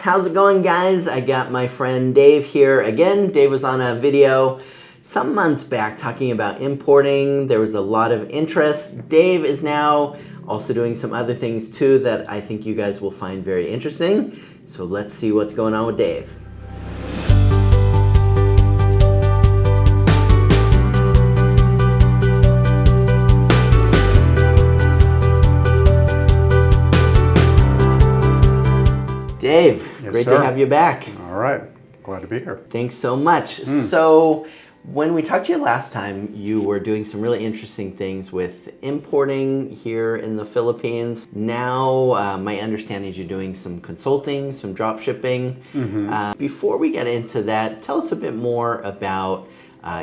how's it going, guys? I got my friend Dave here again. Dave was on a video some months back talking about importing. There was a lot of interest. Dave is now also doing some other things too that I think you guys will find very interesting. So let's see what's going on with Dave. Dave, Yes, great sir. to have you back. All right, glad to be here. Thanks so much. So when we talked to you last time, you were doing some really interesting things with importing here in the Philippines. Now, my understanding is you're doing some consulting, some drop shipping. Before we get into that, tell us a bit more about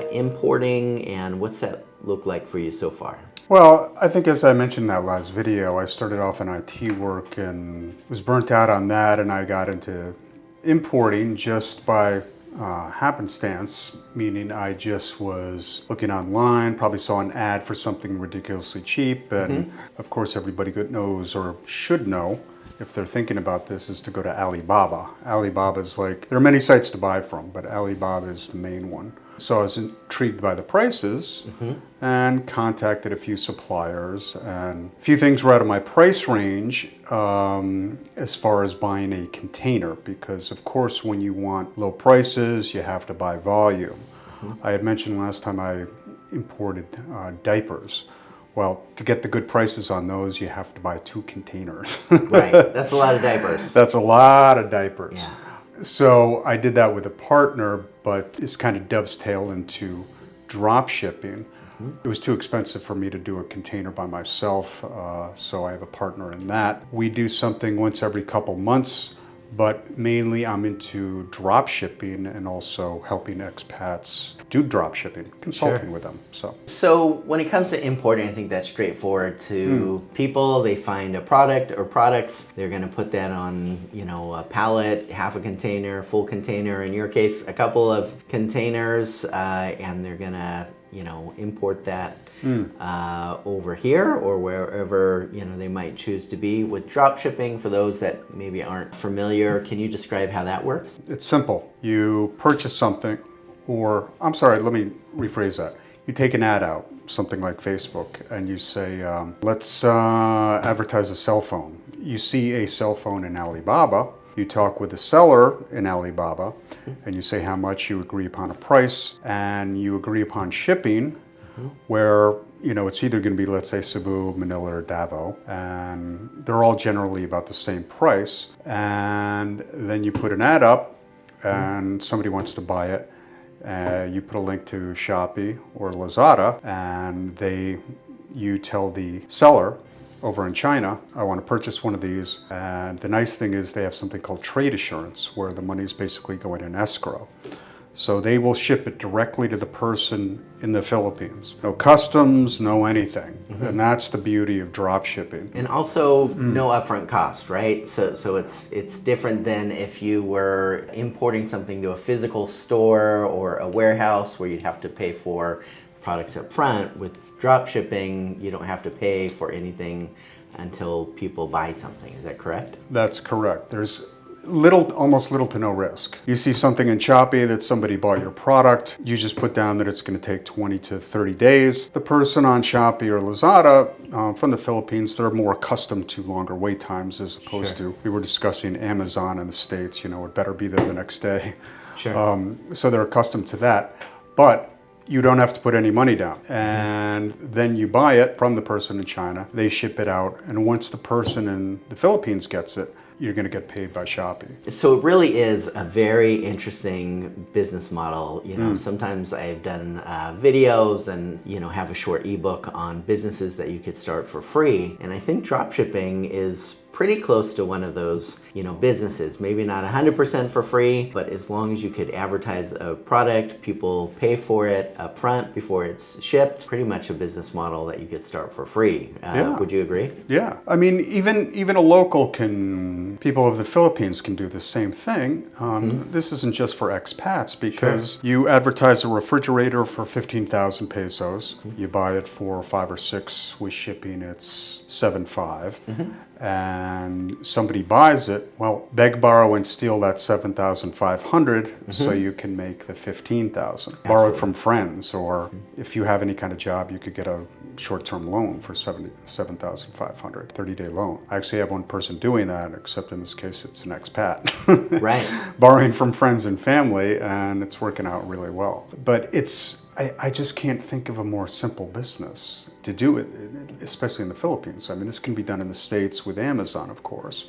importing and what's that look like for you so far? Well, I think as I mentioned in that last video, I started off in IT work and was burnt out on that, and I got into importing just by happenstance, meaning I just was looking online, probably saw an ad for something ridiculously cheap, and of course everybody knows or should know, if they're thinking about this, is to go to Alibaba. Alibaba's like, there are many sites to buy from, but Alibaba is the main one. So I was intrigued by the prices and contacted a few suppliers, and a few things were out of my price range as far as buying a container, because of course when you want low prices, you have to buy volume. I had mentioned last time I imported diapers. Well, to get the good prices on those, you have to buy 2 containers. Right, that's a lot of diapers. That's a lot of diapers. Yeah. So I did that with a partner, but it's kind of dovetailed into drop shipping. It was too expensive for me to do a container by myself, so I have a partner in that. We do something once every couple months, but mainly I'm into drop shipping and also helping expats do drop shipping, consulting with them. So when it comes to importing, I think that's straightforward to people. They find a product or products, they're going to put that on, you know, a pallet, half a container, full container, in your case, a couple of containers, and they're going to, you know, import that over here or wherever, you know, they might choose to be. With drop shipping, for those that maybe aren't familiar, can you describe how that works? It's simple. You purchase something, or I'm sorry, let me rephrase that. You take an ad out, something like Facebook, and you say, let's advertise a cell phone. You see a cell phone in Alibaba, you talk with the seller in Alibaba, and you say how much, you agree upon a price, and you agree upon shipping, where, you know, it's either going to be, let's say, Cebu, Manila, or Davao, and they're all generally about the same price. And then you put an ad up, and somebody wants to buy it. You put a link to Shopee or Lazada, and you tell the seller over in China, I want to purchase one of these. And the nice thing is they have something called trade assurance, where the money is basically going in escrow. So they will ship it directly to the person in the Philippines. No customs, no anything. And that's the beauty of drop shipping. And also no upfront cost, right? So it's different than if you were importing something to a physical store or a warehouse where you'd have to pay for products up front. With drop shipping, you don't have to pay for anything until people buy something. Is that correct? That's correct. There's almost little to no risk. You see something in Shopee that somebody bought your product, you just put down that it's going to take 20 to 30 days. The person on Shopee or Lazada from the Philippines, they're more accustomed to longer wait times as opposed to, we were discussing Amazon in the States, you know, it better be there the next day. So they're accustomed to that. But you don't have to put any money down. And then you buy it from the person in China, they ship it out, and once the person in the Philippines gets it, you're going to get paid by Shopee. So it really is a very interesting business model. You know, sometimes I've done videos and, you know, have a short ebook on businesses that you could start for free. And I think dropshipping is pretty close to one of those, you know, businesses. Maybe not 100% for free, but as long as you could advertise a product, people pay for it up front before it's shipped, pretty much a business model that you could start for free. Would you agree? Yeah. I mean, even a local people of the Philippines can do the same thing. This isn't just for expats, because you advertise a refrigerator for 15,000 pesos. You buy it for 5 or 6 with shipping, it's 7.5. And somebody buys it, it? Well, beg, borrow, and steal that 7,500 so you can make the 15,000. Borrow it from friends, or if you have any kind of job, you could get a short-term loan for 7,500, 30-day loan. I actually have one person doing that, except in this case it's an expat. Right. Borrowing from friends and family, and it's working out really well. But I just can't think of a more simple business to do it, especially in the Philippines. I mean, this can be done in the States with Amazon, of course.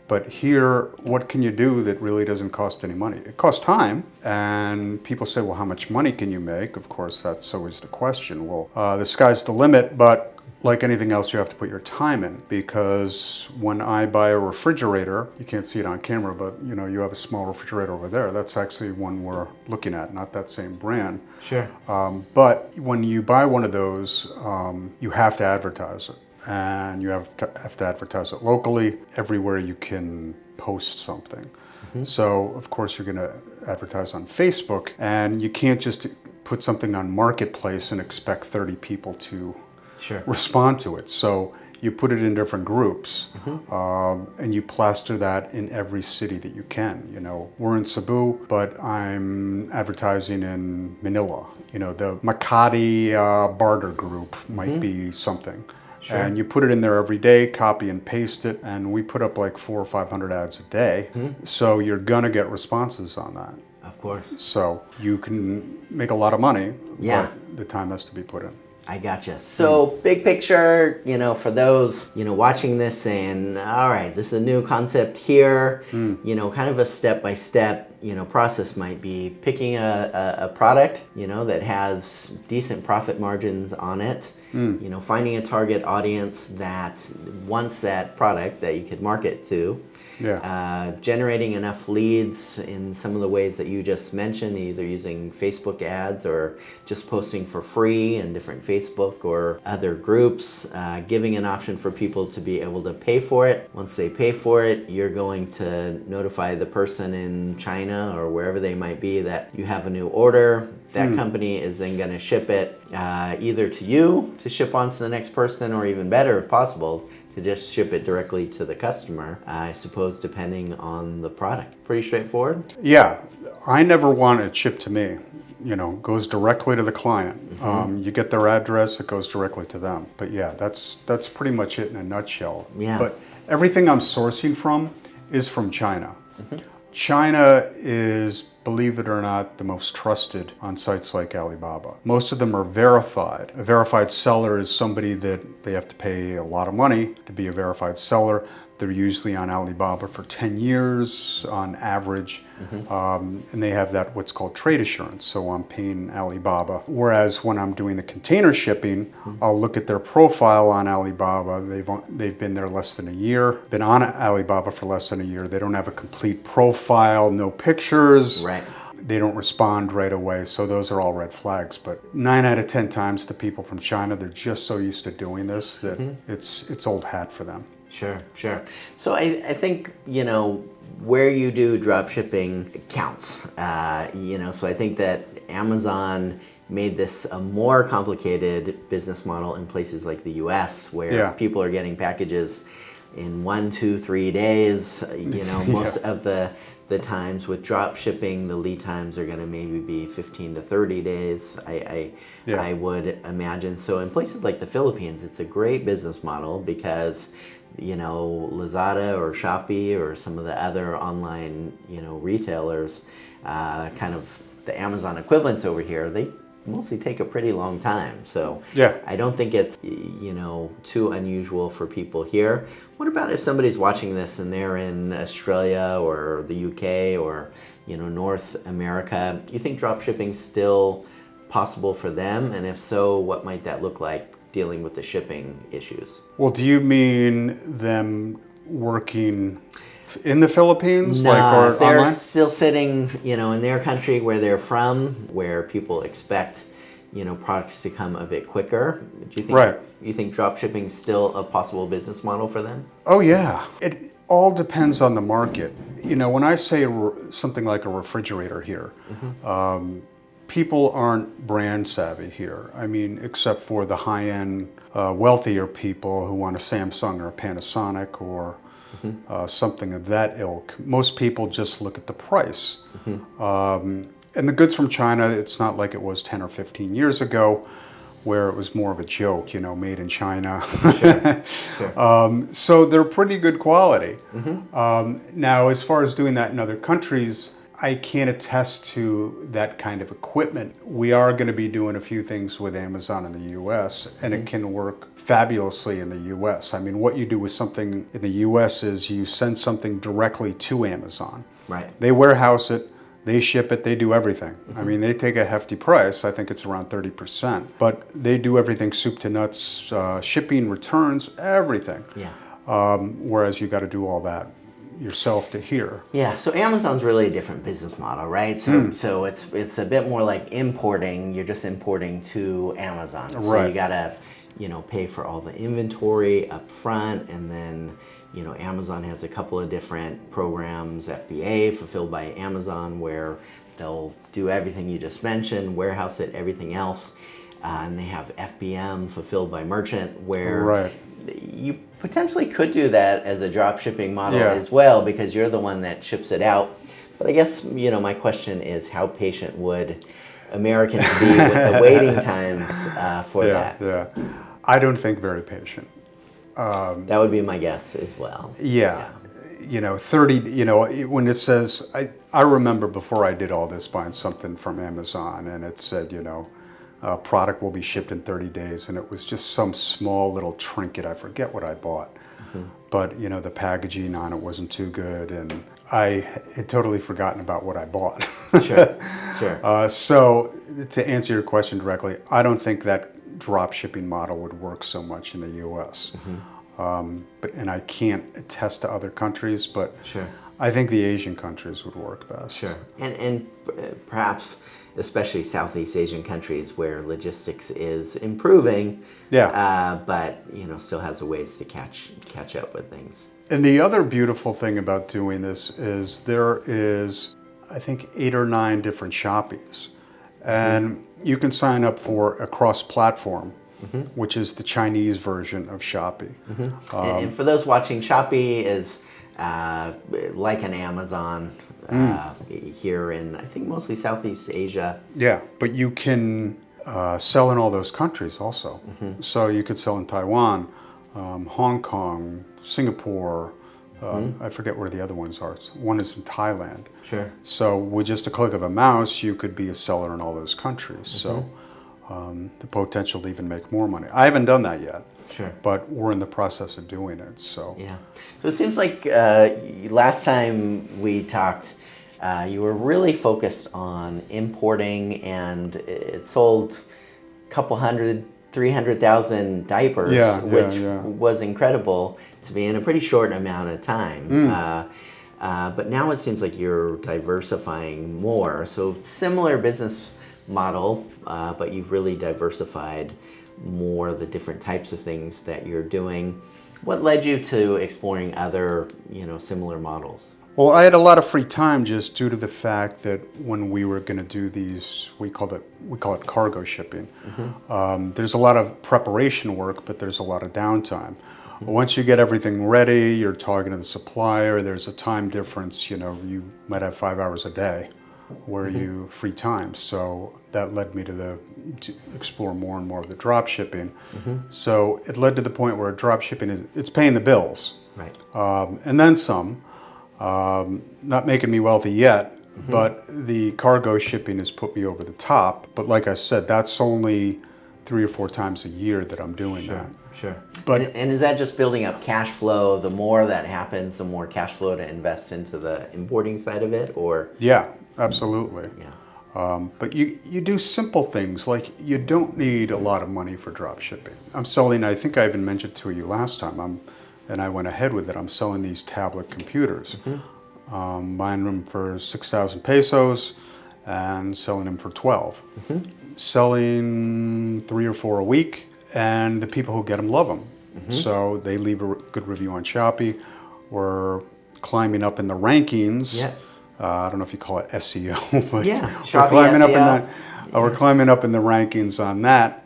But here, what can you do that really doesn't cost any money? It costs time, and people say, well, how much money can you make? Of course, that's always the question. Well, the sky's the limit, but like anything else, you have to put your time in, because when I buy a refrigerator, you can't see it on camera, but you know, you have a small refrigerator over there. That's actually one we're looking at, not that same brand. Sure. But when you buy one of those, you have to advertise it. And you have to advertise it locally, everywhere you can post something. So, of course, you're going to advertise on Facebook, and you can't just put something on Marketplace and expect 30 people to respond to it. So you put it in different groups, and you plaster that in every city that you can. You know, we're in Cebu, but I'm advertising in Manila. You know, the Makati barter group might be something. And you put it in there every day, copy and paste it, and we put up like 400 or 500 ads a day. So you're gonna get responses on that. Of course. So you can make a lot of money, but the time has to be put in. I gotcha. So big picture, you know, for those, you know, watching this saying, all right, this is a new concept here, you know, kind of a step-by-step, you know, process might be picking a product, you know, that has decent profit margins on it. You know, finding a target audience that wants that product that you could market to. Generating enough leads in some of the ways that you just mentioned, either using Facebook ads or just posting for free in different Facebook or other groups, giving an option for people to be able to pay for it. Once they pay for it, you're going to notify the person in China or wherever they might be that you have a new order. That company is then going to ship it either to you to ship on to the next person, or even better, if possible, to just ship it directly to the customer, I suppose, depending on the product. Pretty straightforward? Yeah, I never want it shipped to me. You know, goes directly to the client. You get their address, it goes directly to them. But yeah, that's pretty much it in a nutshell. But everything I'm sourcing from is from China. China is, believe it or not, the most trusted on sites like Alibaba. Most of them are verified. A verified seller is somebody that they have to pay a lot of money to be a verified seller. They're usually on Alibaba for 10 years on average, and they have that what's called trade assurance, so I'm paying Alibaba. Whereas when I'm doing the container shipping, I'll look at their profile on Alibaba. They've been there less than a year, been on Alibaba for less than a year. They don't have a complete profile, no pictures. They don't respond right away, so those are all red flags. But 9 out of 10 times the people from China, they're just so used to doing this that it's old hat for them. Sure. So I think, you know, where you do drop shipping counts. You know, so I think that Amazon made this a more complicated business model in places like the US, where people are getting packages in 1, 2, 3 days. You know, most of the times with drop shipping, the lead times are going to maybe be 15 to 30 days, I would imagine. So in places like the Philippines, it's a great business model because, you know, Lazada or Shopee or some of the other online, you know, retailers, kind of the Amazon equivalents over here, they mostly take a pretty long time. So I don't think it's, you know, too unusual for people here. What about if somebody's watching this and they're in Australia or the UK or, you know, North America? You think dropshipping's still possible for them? And if so, what might that look like dealing with the shipping issues? Well, do you mean them working in the Philippines, or they're online? Still sitting, you know, in their country where they're from, where people expect, you know, products to come a bit quicker. Do you think you think dropshipping is still a possible business model for them? Oh yeah, it all depends on the market. You know, when I say something like a refrigerator here, people aren't brand savvy here. I mean, except for the high-end, wealthier people who want a Samsung or a Panasonic or something of that ilk. Most people just look at the price. And the goods from China, it's not like it was 10 or 15 years ago, where it was more of a joke, you know, made in China. So they're pretty good quality. Now, as far as doing that in other countries, I can't attest to that kind of equipment. We are going to be doing a few things with Amazon in the US, and it can work fabulously in the US. I mean, what you do with something in the US is you send something directly to Amazon. Right. They warehouse it, they ship it, they do everything. I mean, they take a hefty price. I think it's around 30%. But they do everything soup to nuts, shipping, returns, everything. Yeah. Whereas you got to do all that yourself to here. Yeah, so Amazon's really a different business model, right? So it's a bit more like importing. You're just importing to Amazon. So Right. you gotta, you know, pay for all the inventory up front, and then, you know, Amazon has a couple of different programs, FBA, fulfilled by Amazon, where they'll do everything you just mentioned, warehouse it, everything else. And they have FBM, fulfilled by merchant, where Right. you potentially could do that as a drop shipping model Yeah. as well, because you're the one that ships it out. But I guess, you know, my question is, how patient would Americans be with the waiting times for that? Yeah. I don't think very patient. That would be my guess as well. Yeah. You know, 30, you know, when it says, I remember before I did all this buying something from Amazon, and it said, you know, product will be shipped in 30 days, and it was just some small little trinket. I forget what I bought, but you know, the packaging on it wasn't too good, and I had totally forgotten about what I bought. Sure. So to answer your question directly, I don't think that drop shipping model would work so much in the U.S. And I can't attest to other countries, but Sure. I think the Asian countries would work best. Sure. And perhaps especially Southeast Asian countries where logistics is improving, but you know, still has a ways to catch up with things. And the other beautiful thing about doing this is there is, I think, 8 or 9 different Shoppies, and you can sign up for a cross-platform, which is the Chinese version of Shopee. And for those watching, Shopee is like an Amazon here in, I think, mostly Southeast Asia. Yeah, but you can sell in all those countries also. So you could sell in Taiwan, Hong Kong, Singapore. I forget where the other ones are. One is in Thailand. Sure. So with just a click of a mouse, you could be a seller in all those countries. So the potential to even make more money. I haven't done that yet. Sure. But we're in the process of doing it. So Yeah. So it seems like last time we talked, you were really focused on importing, and it sold a couple hundred, 300,000 diapers, which was incredible to be in a pretty short amount of time. But now it seems like you're diversifying more. So similar business model, but you've really diversified more the different types of things that you're doing. What led you to exploring other, you know, similar models? Well, I had a lot of free time just due to the fact that when we were going to do these, we call it cargo shipping. There's a lot of preparation work, but there's a lot of downtime. Once you get everything ready, you're talking to the supplier. There's a time difference. You know, you might have 5 hours a day where you free time. So that led me to explore more and more of the drop shipping. So it led to the point where drop shipping it's paying the bills, Right. And then some. Not making me wealthy yet, but the cargo shipping has put me over the top. But like I said, that's only 3 or 4 times a year that I'm doing that. Sure. But and is that just building up cash flow? The more that happens, the more cash flow to invest into the importing side of it, or? yeah, absolutely. Yeah. But you do simple things, like you don't need a lot of money for drop shipping. I'm selling, I think I even mentioned to you last time, and I went ahead with it, I'm selling these tablet computers. Buying them for 6,000 pesos and selling them for 12. Selling 3 or 4 a week, and the people who get them love them. So they leave a good review on Shopee. We're climbing up in the rankings. Yeah. I don't know if you call it SEO, but Yeah, we're Shopee climbing SEO. we're climbing up in the rankings on that,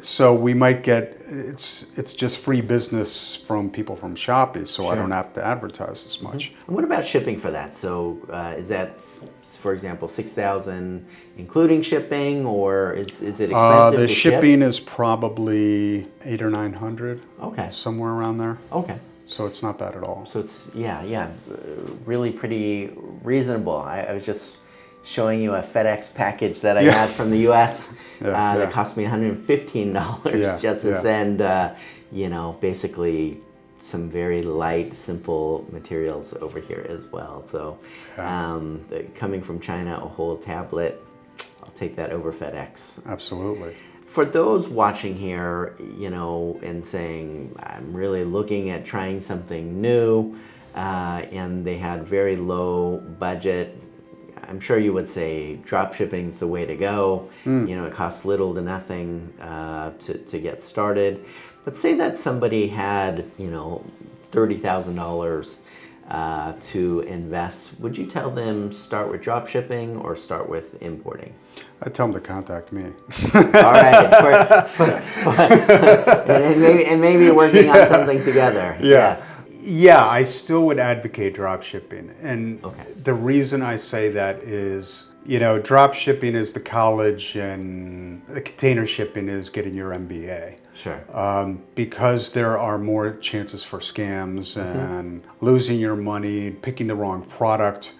So we might get, it's just free business from people from Shopee, so I don't have to advertise as much. And what about shipping for that? So is that, for example, $6,000 including shipping, or is it expensive The to shipping ship? is probably 800 or 900, Okay. somewhere around there. Okay. So it's not bad at all. So it's, really pretty reasonable. I was just showing you a FedEx package that I had from the US that cost me $115 just to send, basically some very light, simple materials over here as well. So coming from China, a whole tablet, I'll take that over FedEx. Absolutely. For those watching here, and saying, I'm really looking at trying something new, and they had very low budget, I'm sure you would say dropshipping's the way to go. It costs little to nothing to get started. But say that somebody had, $30,000 to invest. Would you tell them start with dropshipping or start with importing? I tell them to contact me. All right, and maybe working on something together. Yes. Yeah, I still would advocate drop shipping. And the reason I say that is, drop shipping is the college and the container shipping is getting your MBA. Sure. Because there are more chances for scams and losing your money, picking the wrong product,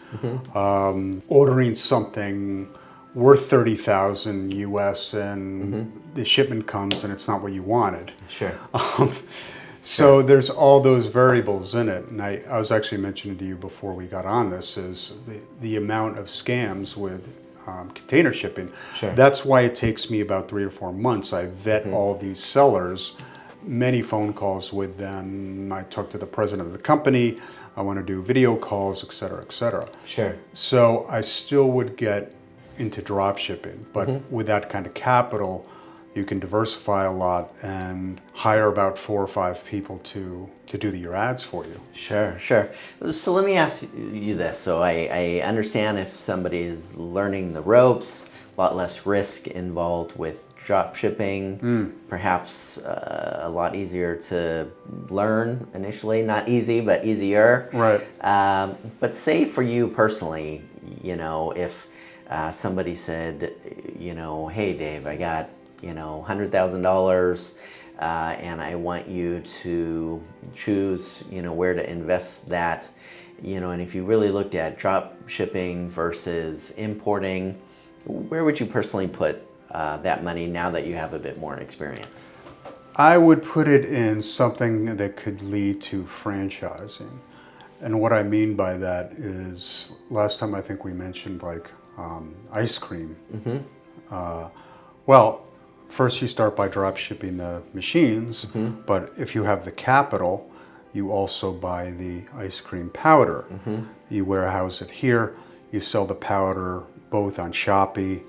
ordering something worth 30,000 US and the shipment comes and it's not what you wanted. Sure. So there's all those variables in it. And I was actually mentioning to you before we got on this is the amount of scams with container shipping. Sure. That's why it takes me about 3 or 4 months. I vet all these sellers, many phone calls with them. I talk to the president of the company. I want to do video calls, et cetera, et cetera. Sure. So I still would get into drop shipping, but with that kind of capital, you can diversify a lot and hire about 4 or 5 people to do your ads for you. Sure. So let me ask you this. So I understand if somebody is learning the ropes, a lot less risk involved with drop shipping, perhaps a lot easier to learn initially. Not easy, but easier. Right. But say for you personally, if somebody said, hey Dave, I got $100,000 and I want you to choose where to invest that, and if you really looked at drop shipping versus importing, where would you personally put that money now that you have a bit more experience? I would put it in something that could lead to franchising. And what I mean by that is, last time I think we mentioned ice cream. Well, first you start by drop shipping the machines, but if you have the capital, you also buy the ice cream powder. You warehouse it here, you sell the powder both on Shopee,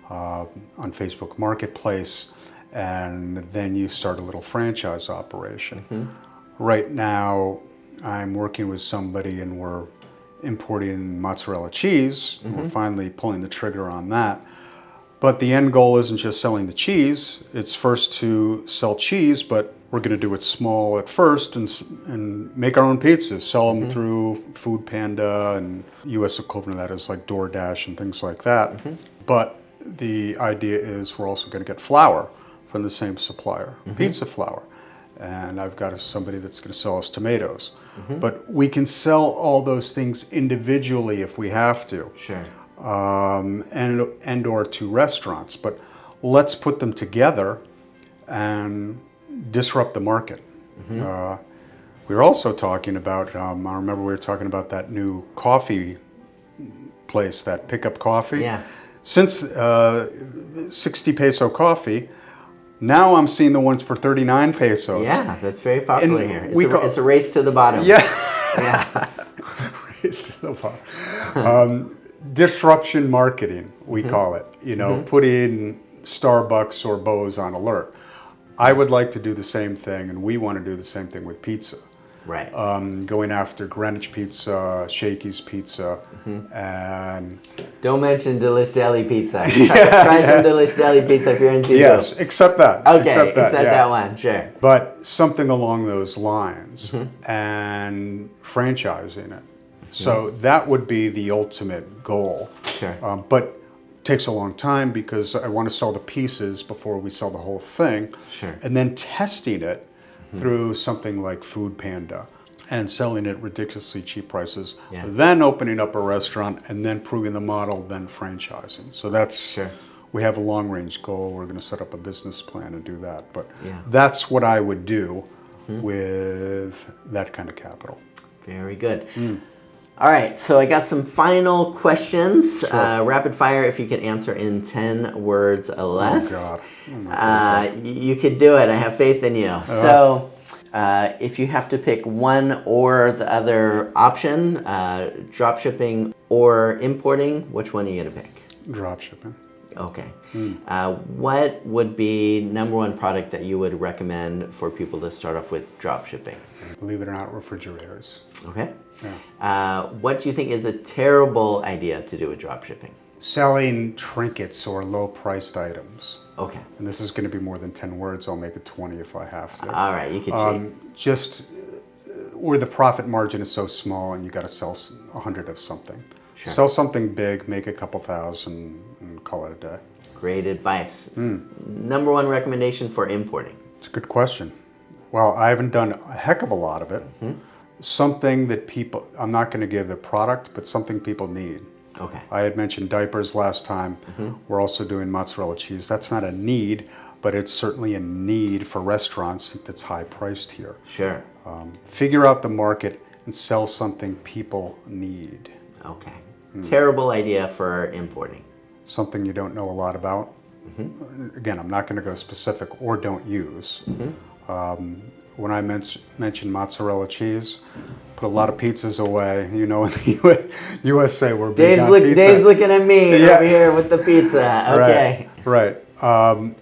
on Facebook Marketplace, and then you start a little franchise operation. Right now, I'm working with somebody and we're importing mozzarella cheese. We're finally pulling the trigger on that. But the end goal isn't just selling the cheese. It's first to sell cheese, but we're going to do it small at first and make our own pizzas, sell them through Food Panda, and US equivalent of that is like DoorDash and things like that. But the idea is we're also going to get flour from the same supplier, pizza flour. And I've got somebody that's going to sell us tomatoes. But we can sell all those things individually if we have to. Sure. And or to restaurants. But let's put them together and disrupt the market. We were also talking about, I remember we were talking about that new coffee place, that Pickup Coffee. Yeah. Since 60 peso coffee, now I'm seeing the ones for 39 pesos. Yeah, that's very popular here. It's a race to the bottom. Yeah. Yeah. Race to the bottom. Disruption marketing, we call it. Putting Starbucks or Bose on alert. I would like to do the same thing, and we want to do the same thing with pizza. Right. Going after Greenwich Pizza, Shakey's Pizza, and Don't mention Delish Deli Pizza. Try some Delish Deli Pizza if you're in Cebu. Yes, accept that. Okay, accept yeah. that one, sure. But something along those lines and franchising it. So that would be the ultimate goal. Sure. But it takes a long time because I want to sell the pieces before we sell the whole thing. Sure. And then testing it through something like Food Panda and selling it ridiculously cheap prices, then opening up a restaurant and then proving the model, then franchising. So that's, we have a long range goal. We're going to set up a business plan and do that. But that's what I would do with that kind of capital. Very good. All right, so I got some final questions. Rapid fire, if you could answer in 10 words or less. Oh, God. You could do it. I have faith in you. So if you have to pick one or the other option, dropshipping or importing, which one are you going to pick? Dropshipping. Okay. What would be number one product that you would recommend for people to start off with dropshipping? Believe it or not, refrigerators. Okay. Yeah. What do you think is a terrible idea to do with dropshipping? Selling trinkets or low-priced items. Okay. And this is going to be more than 10 words. I'll make it 20 if I have to. All right, you can cheat. Just where the profit margin is so small and you got to sell 100 of something. Sure. Sell something big, make a couple thousand, and call it a day. Great advice. Number one recommendation for importing? It's a good question. Well, I haven't done a heck of a lot of it. Something that people, I'm not going to give the product, but something people need. Okay. I had mentioned diapers last time. We're also doing mozzarella cheese. That's not a need, but it's certainly a need for restaurants that's high priced here. Sure. Figure out the market and sell something people need. Okay. Terrible idea for importing. Something you don't know a lot about. Again, I'm not going to go specific or don't use. When I mentioned mozzarella cheese, put a lot of pizzas away. You know, in the USA, we're big on pizza. Dave's looking at me over here with the pizza. Okay. Right.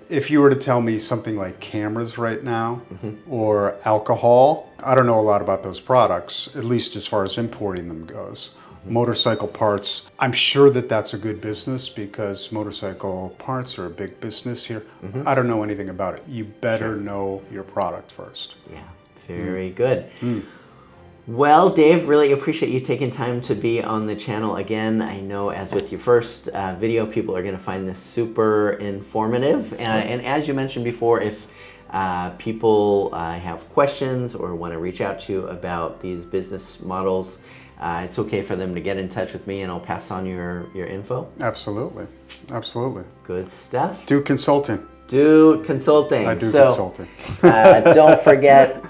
If you were to tell me something like cameras right now or alcohol, I don't know a lot about those products, at least as far as importing them goes. Motorcycle parts, I'm sure that that's a good business because motorcycle parts are a big business here. I don't know anything about it. You better know your product first. Yeah, very good. Well, Dave, really appreciate you taking time to be on the channel again. I know as with your first video, people are going to find this super informative. And as you mentioned before, if people have questions or want to reach out to you about these business models, it's okay for them to get in touch with me and I'll pass on your info. Absolutely. Absolutely. Good stuff. Do consulting. Do consulting. I do consulting. Don't forget,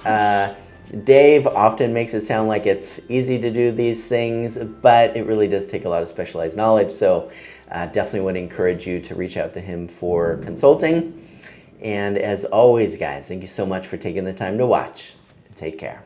Dave often makes it sound like it's easy to do these things, but it really does take a lot of specialized knowledge. So definitely would encourage you to reach out to him for consulting. And as always, guys, thank you so much for taking the time to watch. Take care.